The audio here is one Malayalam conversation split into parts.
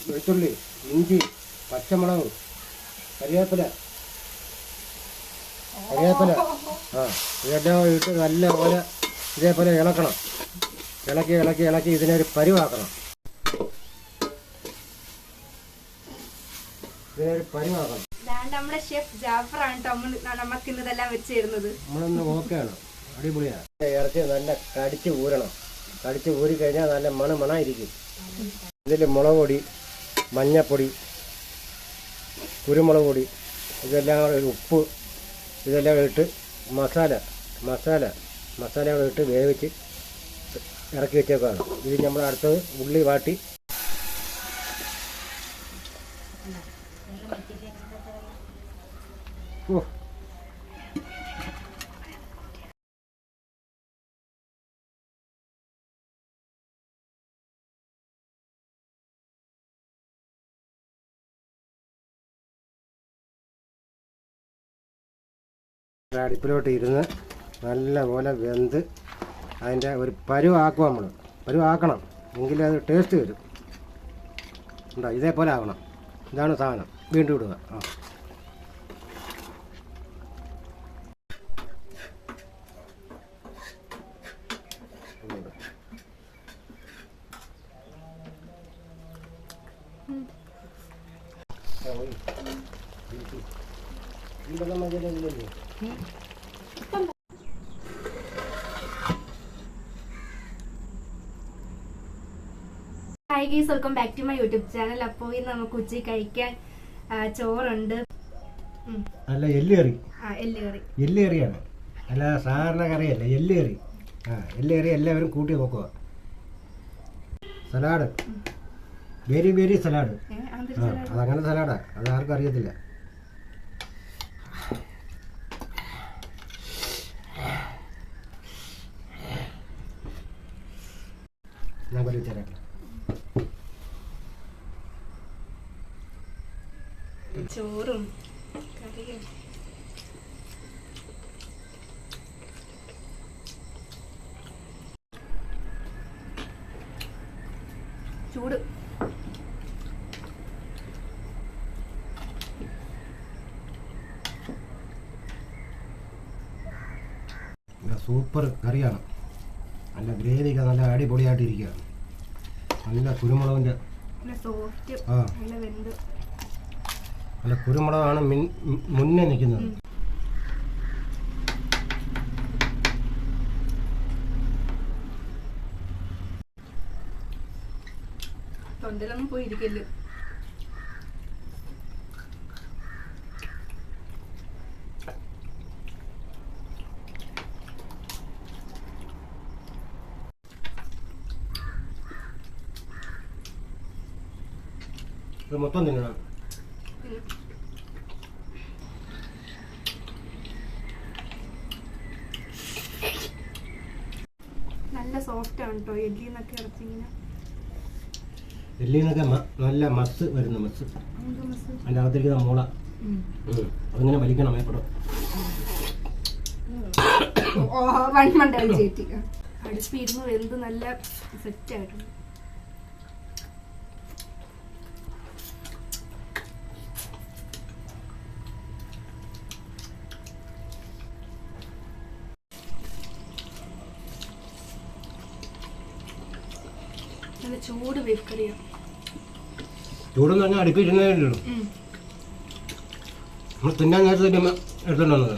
വെളുത്തുള്ളി, ഇഞ്ചി, പച്ചമുളക്, കരിവേപ്പില ഇതെല്ലാം ഇട്ട് നല്ലപോലെ ഇതേപോലെ ഇളക്കണം. ഇളക്കി ഇതിനൊരു പരുവാക്കണം. നമ്മുടെ ഷെഫ് ജാഫറാണ് നമുക്ക് ഇന്നതെല്ലാം വെച്ച് തരുന്നത്. നമ്മളൊന്ന് ഓക്കെയാണ്, അടിപൊളിയാണ്. ഇറച്ചി നല്ല കടിച്ച് ഊരണം. കടിച്ച് ഊരി കഴിഞ്ഞാൽ നല്ല മണമായിരിക്കും. ഇതിൽ മുളക് പൊടി, മഞ്ഞപ്പൊടി, കുരുമുളക് പൊടി, ഇതെല്ലാം ഉപ്പ് ഇതെല്ലാം ഇട്ട് മസാലകൾ ഇട്ട് വേവിച്ച് ഇറക്കി വെച്ചേക്കാണ്. ഇത് നമ്മൾ അടുത്തത് ഉള്ളി വാട്ടി അടുപ്പിലോട്ട് ഇരുന്ന് നല്ലപോലെ വെന്ത് അതിൻ്റെ ഒരു പരുവാക്കും. നമ്മൾ പരുവാക്കണം, എങ്കിലേ അത് ടേസ്റ്റ് വരും. ഉണ്ടോ? ഇതേപോലെ ആവണം. ഇതാണ് സാധനം. വീണ്ടും ഇടുക. Hi guys, welcome back to my YouTube channel. അപ്പോൾ ഇന്ന് നമുക്ക് ഉച്ചയ്ക്ക് കഴിക്കാൻ ചോറുണ്ട്. അല്ല എല്ലുകറി. എല്ലുകറിയാണ്. അല്ല സാധാരണ കറിയല്ല, എല്ലുകറി. എല്ലുകറി എല്ലാവരും കൂട്ടി നോക്കുക. Salad, berry salad. അതങ്ങനെ സലാഡാ, അത് ആർക്കും അറിയത്തില്ല. ഞാൻ വലിച്ചേരാം. ചോറും കറിയും ചൂട്. സൂപ്പർ കറിയാണ്. നല്ല ഗ്രേവിക്ക് നല്ല അടിപൊളിയായിട്ടിരിക്കുകയാണ്. നല്ല കുരുമുളകിൻ്റെ നല്ല കുരുമുളകാണ് മുന്നേ നിൽക്കുന്നത്. തൊണ്ടയിലൊന്നും പോയിരിക്കില്ല. ഇത് മൊത്തം തിന്നണം. നല്ല സോഫ്റ്റ് ആണ് കേട്ടോ എല്ലിന്നൊക്കെ ഇറച്ചിങ്ങനെ. എല്ലിന്നൊക്കെ നല്ല മസ് വരുന്നു. മസ് അതിൻ്റെ അകത്തിരിക്കുന്ന മുള അതിങ്ങനെ വലിക്കണം. മേപ്പടം അടുപ്പിരുന്ന് വെന്ത് നല്ല സെറ്റ് ആയിട്ടുണ്ട്. നല്ല ചൂട് ബീഫ് കറിയാണ്. ചൂടെന്ന് പറഞ്ഞാൽ അടുപ്പിരുന്നേ ഉള്ളൂ. നമ്മൾ തിന്നാൻ നേരത്തെ എടുത്തോണ്ട് വന്നത്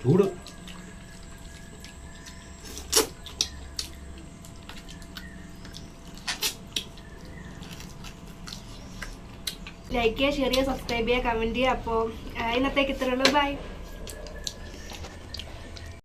ചൂട്. ലൈക്ക് ചെയ്യുക, ഷെയർ ചെയ്യുക, സബ്സ്ക്രൈബ് ചെയ്യുക, കമൻറ്റ് ചെയ്യുക. അപ്പോൾ ഇന്നത്തേക്ക് ഇത്രയുള്ളൂ. ബൈ.